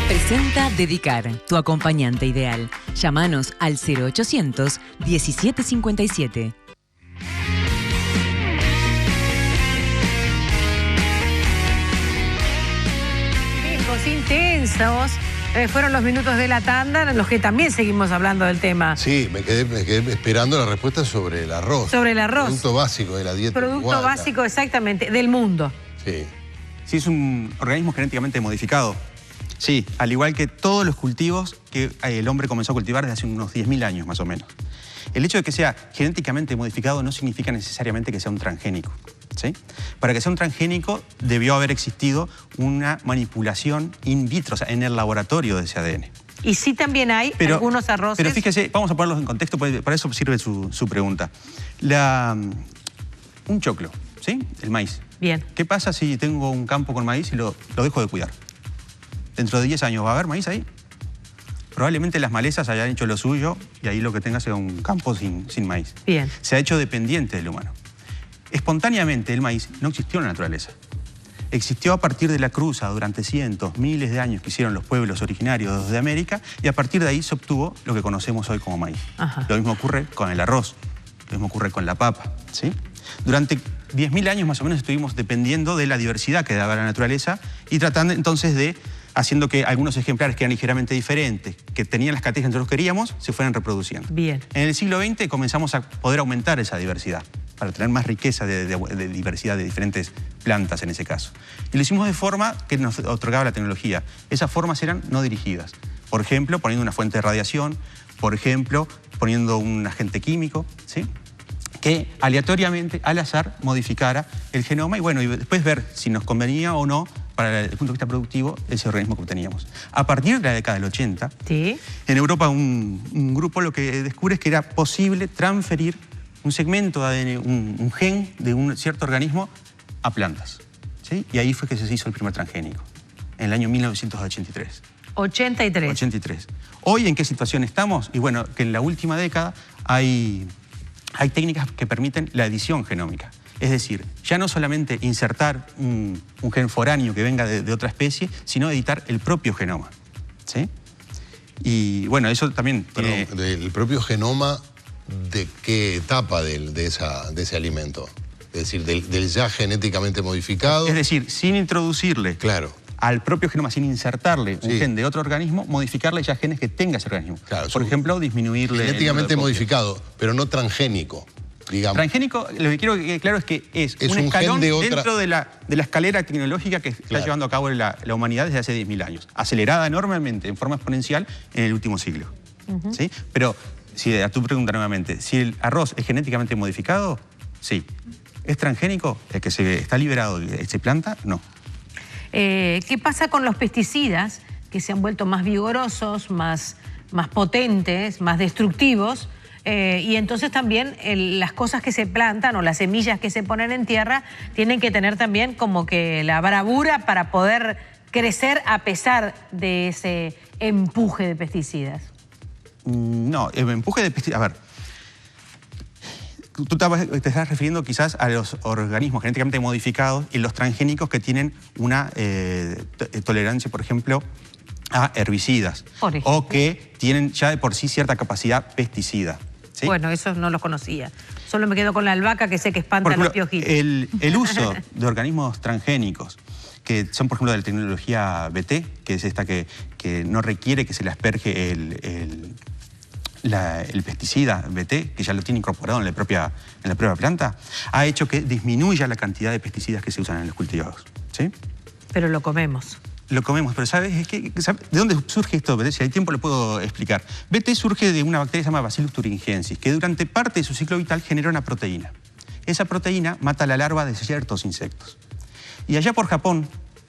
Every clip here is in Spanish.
Presenta Dedicar, tu acompañante ideal. Llámanos al 0800 1757. Viejos, intensos. Fueron los minutos de la tanda en los que también seguimos hablando del tema. Sí, me quedé esperando la respuesta sobre el arroz. Sobre el arroz. Producto básico de la dieta. Producto básico, exactamente, del mundo. Sí. Sí, es un organismo genéticamente modificado. Sí, al igual que todos los cultivos que el hombre comenzó a cultivar desde hace unos 10.000 años más o menos. El hecho de que sea genéticamente modificado no significa necesariamente que sea un transgénico, ¿sí? Para que sea un transgénico debió haber existido una manipulación in vitro, o sea, en el laboratorio de ese ADN. Y sí también hay algunos arroces... Pero fíjese, vamos a ponerlos en contexto, para eso sirve su pregunta. Un choclo, ¿sí? El maíz. Bien. ¿Qué pasa si tengo un campo con maíz y lo dejo de cuidar? Dentro de 10 años, ¿va a haber maíz ahí? Probablemente las malezas hayan hecho lo suyo y ahí lo que tenga sea un campo sin maíz. Bien. Se ha hecho dependiente del humano. Espontáneamente el maíz no existió en la naturaleza. Existió a partir de la cruza durante cientos, miles de años que hicieron los pueblos originarios de América y a partir de ahí se obtuvo lo que conocemos hoy como maíz. Ajá. Lo mismo ocurre con el arroz, lo mismo ocurre con la papa, ¿sí? Durante 10.000 años más o menos estuvimos dependiendo de la diversidad que daba la naturaleza y tratando entonces de haciendo que algunos ejemplares que eran ligeramente diferentes, que tenían las características que nosotros queríamos, se fueran reproduciendo. Bien. En el siglo XX comenzamos a poder aumentar esa diversidad, para tener más riqueza de diversidad de diferentes plantas en ese caso. Y lo hicimos de forma que nos otorgaba la tecnología. Esas formas eran no dirigidas. Por ejemplo, poniendo una fuente de radiación, por ejemplo, poniendo un agente químico, ¿sí?, que aleatoriamente, al azar, modificara el genoma y bueno, y después ver si nos convenía o no, para el punto de vista productivo, ese organismo que obteníamos. A partir de la década del 80, ¿sí?, en Europa un grupo lo que descubre es que era posible transferir un segmento de ADN, un gen de un cierto organismo a plantas, ¿sí? Y ahí fue que se hizo el primer transgénico, en el año 1983. 83. Hoy, ¿en qué situación estamos? Y bueno, que en la última década hay técnicas que permiten la edición genómica. Es decir, ya no solamente insertar un gen foráneo que venga de otra especie, sino editar el propio genoma, ¿sí? Y bueno, eso también tiene... Perdón, ¿el propio genoma de qué etapa de ese alimento? Es decir, del ya genéticamente modificado. Es decir, sin introducirle... Claro. Al propio genoma, sin insertarle un gen de otro organismo, modificarle ya genes que tenga ese organismo. Claro, por ejemplo, disminuirle... Genéticamente modificado, pero no transgénico, digamos. Transgénico, lo que quiero que quede claro es que es un escalón dentro de la escalera tecnológica que está llevando a cabo la humanidad desde hace 10.000 años. Acelerada enormemente, en forma exponencial, en el último siglo. ¿Sí? Pero, a tu pregunta nuevamente, si el arroz es genéticamente modificado, sí. ¿Es transgénico? El que se está liberado de esa planta, no. ¿Qué pasa con los pesticidas que se han vuelto más vigorosos, más potentes, más destructivos? Y entonces también las cosas que se plantan o las semillas que se ponen en tierra tienen que tener también como que la bravura para poder crecer a pesar de ese empuje de pesticidas. No, el empuje de pesticidas... A ver, tú te estás refiriendo quizás a los organismos genéticamente modificados y los transgénicos que tienen una tolerancia, por ejemplo, a herbicidas. O que tienen ya de por sí cierta capacidad pesticida. ¿Sí? Bueno, esos no los conocía. Solo me quedo con la albahaca que sé que espanta los piojitos. El uso de organismos transgénicos que son, por ejemplo, de la tecnología BT, que es esta que no requiere que se le asperge el pesticida BT, que ya lo tiene incorporado en la propia planta, ha hecho que disminuya la cantidad de pesticidas que se usan en los cultivos. ¿Sí? Pero lo comemos. Lo comemos, pero ¿sabes de dónde surge esto? Si hay tiempo lo puedo explicar. BT surge de una bacteria que se llama Bacillus thuringiensis, que durante parte de su ciclo vital genera una proteína. Esa proteína mata la larva de ciertos insectos. Y allá por Japón,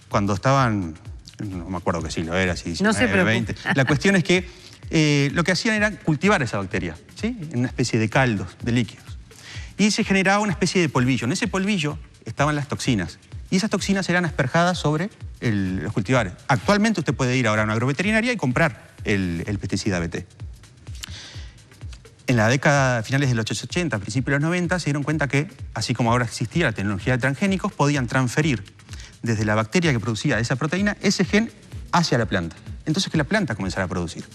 cuando estaban, no me acuerdo qué siglo era, si 19, 20, la cuestión es que lo que hacían era cultivar esa bacteria, ¿sí?, en una especie de caldos, de líquidos. Y se generaba una especie de polvillo. En ese polvillo estaban las toxinas. Y esas toxinas eran asperjadas sobre los cultivares. Actualmente usted puede ir ahora a una agroveterinaria y comprar el pesticida BT. En la década, finales de los 80, principios de los 90, se dieron cuenta que, así como ahora existía la tecnología de transgénicos, podían transferir desde la bacteria que producía esa proteína, ese gen hacia la planta. entonces que la planta comenzará a producir.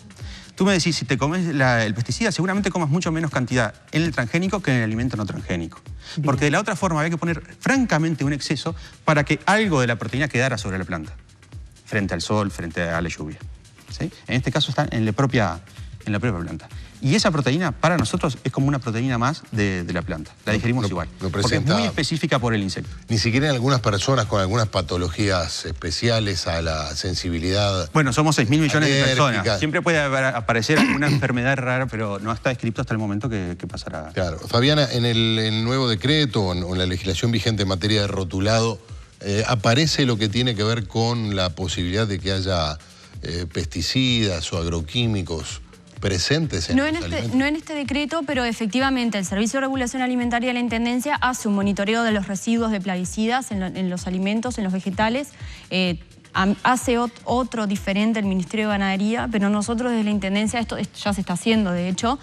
Tú me decís, si te comes el pesticida, seguramente comas mucho menos cantidad en el transgénico que en el alimento no transgénico. Bien. Porque de la otra forma había que poner francamente un exceso para que algo de la proteína quedara sobre la planta, frente al sol, frente a la lluvia. ¿Sí? En este caso está en la propia planta. Y esa proteína para nosotros es como una proteína más de la planta. La digerimos igual. Porque es muy específica por el insecto. Ni siquiera en algunas personas con algunas patologías especiales a la sensibilidad. Bueno, somos 6.000 millones de alérgica. personas. Siempre puede aparecer alguna enfermedad rara, pero no está escrito hasta el momento que pasará. Claro. Fabiana, en el nuevo decreto o en la legislación vigente en materia de rotulado, aparece lo que tiene que ver con la posibilidad de que haya pesticidas o agroquímicos presentes en los alimentos. No en este decreto, pero efectivamente el Servicio de Regulación Alimentaria de la Intendencia hace un monitoreo de los residuos de plaguicidas en los alimentos, en los vegetales. Hace otro diferente el Ministerio de Ganadería, pero nosotros desde la Intendencia, esto ya se está haciendo de hecho,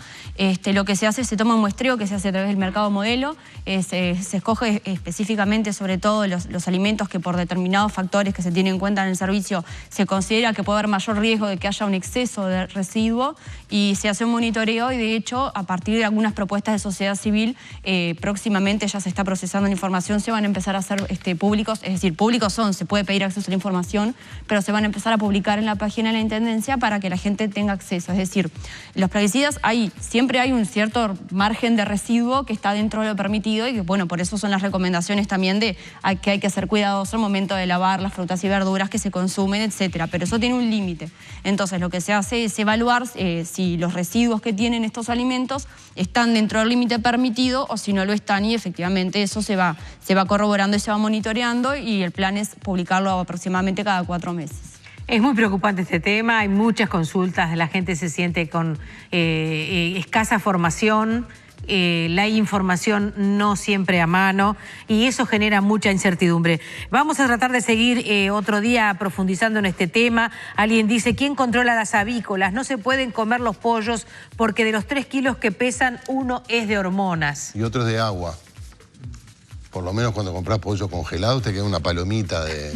lo que se hace, se toma un muestreo que se hace a través del mercado modelo, se escoge específicamente sobre todo los alimentos que por determinados factores que se tienen en cuenta en el servicio se considera que puede haber mayor riesgo de que haya un exceso de residuo y se hace un monitoreo y de hecho a partir de algunas propuestas de sociedad civil próximamente ya se está procesando la información, se van a empezar a hacer públicos, es decir, públicos se puede pedir acceso a la información, pero se van a empezar a publicar en la página de la Intendencia para que la gente tenga acceso. Es decir, los plaguicidas siempre hay un cierto margen de residuo que está dentro de lo permitido y que, bueno, por eso son las recomendaciones también de que hay que ser cuidadosos al momento de lavar las frutas y verduras que se consumen, etcétera. Pero eso tiene un límite. Entonces, lo que se hace es evaluar si los residuos que tienen estos alimentos están dentro del límite permitido o si no lo están y efectivamente eso se va corroborando y se va monitoreando y el plan es publicarlo aproximadamente cada 4 meses. Es muy preocupante este tema, hay muchas consultas, la gente se siente con escasa formación, la información no siempre a mano y eso genera mucha incertidumbre. Vamos a tratar de seguir otro día profundizando en este tema. Alguien dice, ¿quién controla las avícolas? No se pueden comer los pollos porque de los 3 kilos que pesan, 1 es de hormonas. Y otro es de agua. Por lo menos cuando compras pollo congelado te queda una palomita de...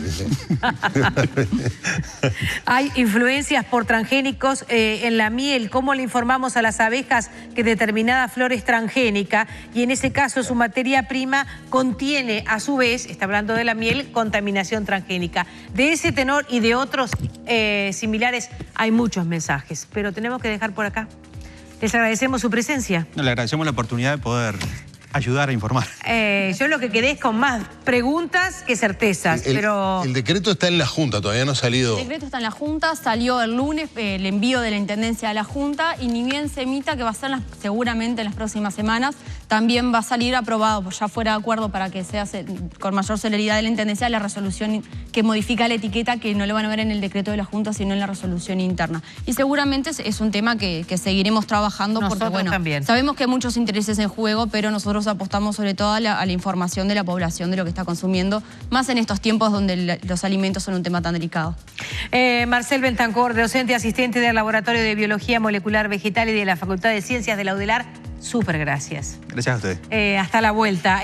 Hay influencias por transgénicos en la miel. ¿Cómo le informamos a las abejas que determinada flor es transgénica? Y en ese caso su materia prima contiene, a su vez, está hablando de la miel, contaminación transgénica. De ese tenor y de otros similares hay muchos mensajes, pero tenemos que dejar por acá. Les agradecemos su presencia. Le agradecemos la oportunidad de poder ayudar a informar. Yo lo que quedé es con más preguntas que certezas, pero... El decreto está en la Junta, todavía no ha salido... El decreto está en la Junta, salió el lunes el envío de la Intendencia a la Junta y ni bien se emita, que va a ser seguramente en las próximas semanas, también va a salir aprobado, ya fuera de acuerdo para que se hace con mayor celeridad de la Intendencia la resolución que modifica la etiqueta, que no lo van a ver en el decreto de la Junta, sino en la resolución interna. Y seguramente es un tema que seguiremos trabajando porque, bueno, también sabemos que hay muchos intereses en juego, pero nosotros apostamos sobre todo a la información de la población de lo que está consumiendo, más en estos tiempos donde los alimentos son un tema tan delicado. Marcel Bentancor, docente asistente del Laboratorio de Biología Molecular Vegetal y de la Facultad de Ciencias de la UDELAR, súper gracias. Gracias a ustedes. Hasta la vuelta.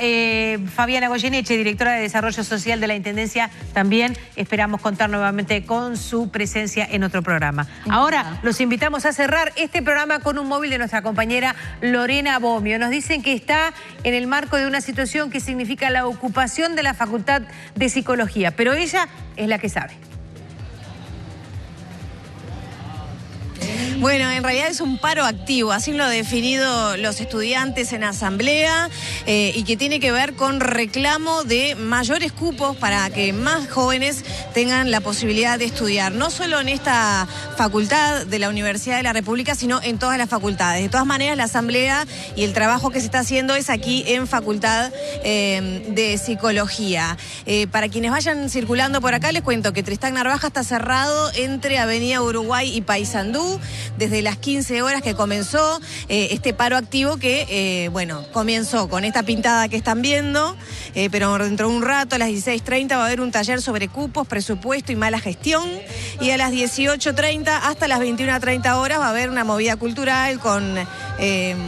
Fabiana Goyeneche, directora de Desarrollo Social de la Intendencia, también esperamos contar nuevamente con su presencia en otro programa. Ahora los invitamos a cerrar este programa con un móvil de nuestra compañera Lorena Bomio. Nos dicen que está en el marco de una situación que significa la ocupación de la Facultad de Psicología, pero ella es la que sabe. Bueno, en realidad es un paro activo, así lo han definido los estudiantes en asamblea y que tiene que ver con reclamo de mayores cupos para que más jóvenes tengan la posibilidad de estudiar, no solo en esta facultad de la Universidad de la República, sino en todas las facultades. De todas maneras, la asamblea y el trabajo que se está haciendo es aquí en Facultad de Psicología. Para quienes vayan circulando por acá, les cuento que Tristán Narvaja está cerrado entre Avenida Uruguay y Paysandú. desde las 15 horas que comenzó este paro activo que, bueno, comenzó con esta pintada que están viendo, pero dentro de un rato, a las 16:30, va a haber un taller sobre cupos, presupuesto y mala gestión, y a las 18:30 hasta las 21:30 horas va a haber una movida cultural con,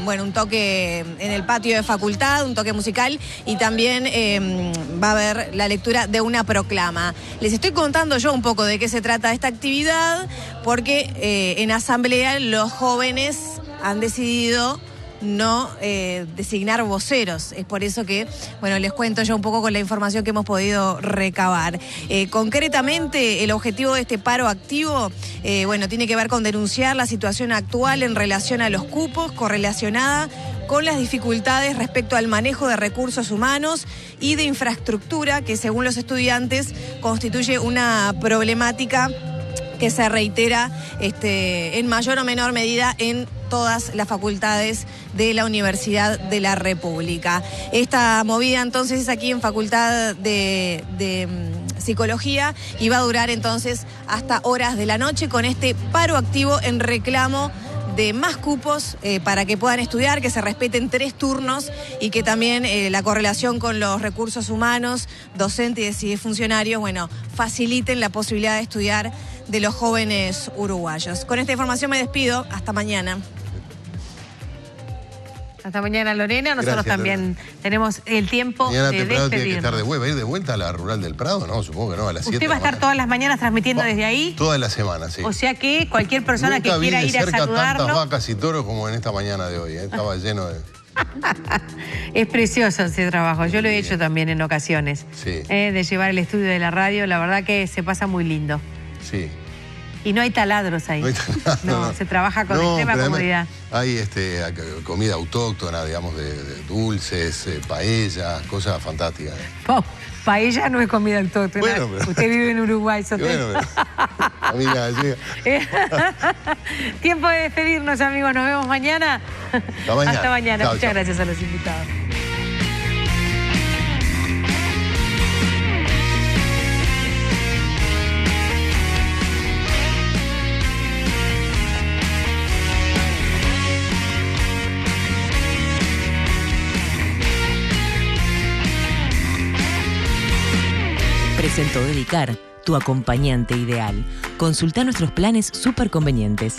bueno, un toque en el patio de facultad, un toque musical, y también va a haber la lectura de una proclama. Les estoy contando yo un poco de qué se trata esta actividad, porque en asamblea los jóvenes han decidido no designar voceros. Es por eso que, bueno, les cuento yo un poco con la información que hemos podido recabar. Concretamente, el objetivo de este paro activo, bueno, tiene que ver con denunciar la situación actual en relación a los cupos, correlacionada con las dificultades respecto al manejo de recursos humanos y de infraestructura, que según los estudiantes constituye una problemática que se reitera en mayor o menor medida en todas las facultades de la Universidad de la República. Esta movida entonces es aquí en Facultad de Psicología y va a durar entonces hasta horas de la noche con este paro activo en reclamo de más cupos para que puedan estudiar, que se respeten 3 turnos y que también la correlación con los recursos humanos, docentes y funcionarios, bueno, faciliten la posibilidad de estudiar de los jóvenes uruguayos. Con esta información me despido. Hasta mañana. Hasta mañana, Lorena. Nosotros Gracias, también Lorena. tenemos el tiempo Mañana de temprano tiene que despedirnos. estar de vuelta. ¿Va a ir de vuelta a la Rural del Prado? No, supongo que no, a las 7 Usted va a estar todas las mañanas transmitiendo desde ahí. Toda la semana, sí. O sea que cualquier persona Nunca que vi quiera de ir a cerca saludarlo. tantas vacas y toros como en esta mañana de hoy. Estaba lleno de... Es precioso ese trabajo. Yo lo he hecho también en ocasiones. Sí. De llevar el estudio de la radio. La verdad que se pasa muy lindo. Sí. Y no hay taladros ahí. No hay taladros, No, se trabaja con No, extrema pero además comodidad. Hay comida autóctona, digamos, de dulces, paellas, cosas fantásticas. Oh, paella no es comida autóctona. Bueno, pero- Usted vive en Uruguay, Y Sotelo. bueno, pero, amiga, llega. Tiempo de despedirnos, amigos. Nos vemos mañana. Hasta mañana. Hasta mañana. Chao, Muchas chao. gracias a los invitados. Presentó Dedicar, tu acompañante ideal. Consulta nuestros planes súper convenientes.